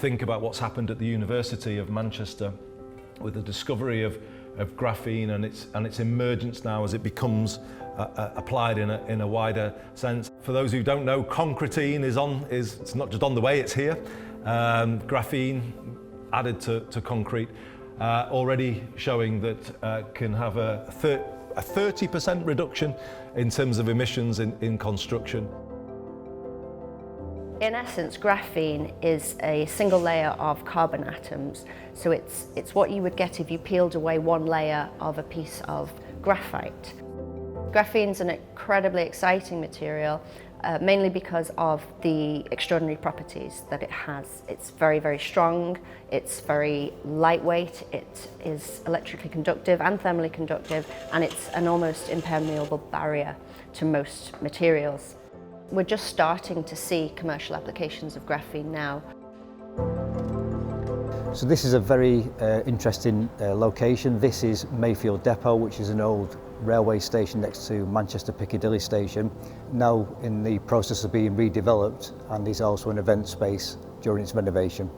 think about what's happened at the University of Manchester with the discovery of graphene and its emergence now as it becomes applied in a wider sense. For those who don't know, Concretene it's not just on the way, it's here. Graphene added to concrete, already showing that can have a 30% reduction in terms of emissions in construction. In essence, graphene is a single layer of carbon atoms. So it's what you would get if you peeled away one layer of a piece of graphite. Graphene's an incredibly exciting material, mainly because of the extraordinary properties that it has. It's very, very strong, it's very lightweight, it is electrically conductive and thermally conductive, and it's an almost impermeable barrier to most materials. We're just starting to see commercial applications of graphene now. So this is a very interesting location. This is Mayfield Depot, which is an old railway station next to Manchester Piccadilly station, now in the process of being redeveloped, and is also an event space during its renovation.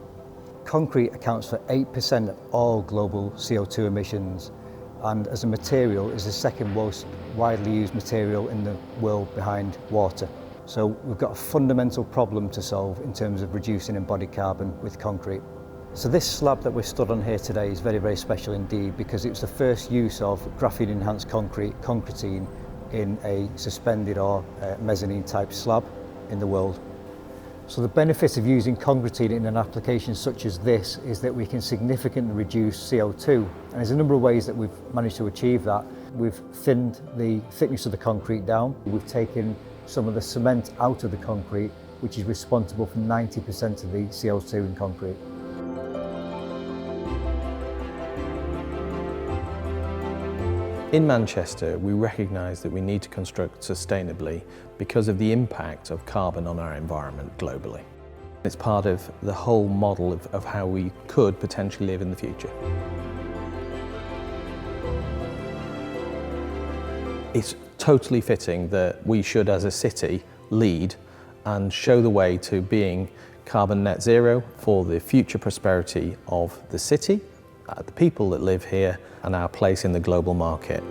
Concrete accounts for 8% of all global CO2 emissions, and as a material is the second most widely used material in the world behind water. So we've got a fundamental problem to solve in terms of reducing embodied carbon with concrete. So this slab that we're stood on here today is very, very special indeed, because it was the first use of graphene enhanced concrete, Concretene, in a suspended or mezzanine type slab in the world. So the benefit of using Concretene in an application such as this is that we can significantly reduce CO2. And there's a number of ways that we've managed to achieve that. We've thinned the thickness of the concrete down. We've taken some of the cement out of the concrete, which is responsible for 90% of the CO2 in concrete. In Manchester, we recognise that we need to construct sustainably because of the impact of carbon on our environment globally. It's part of the whole model of how we could potentially live in the future. It's totally fitting that we should, as a city, lead and show the way to being carbon net zero for the future prosperity of the city, the people that live here, and our place in the global market.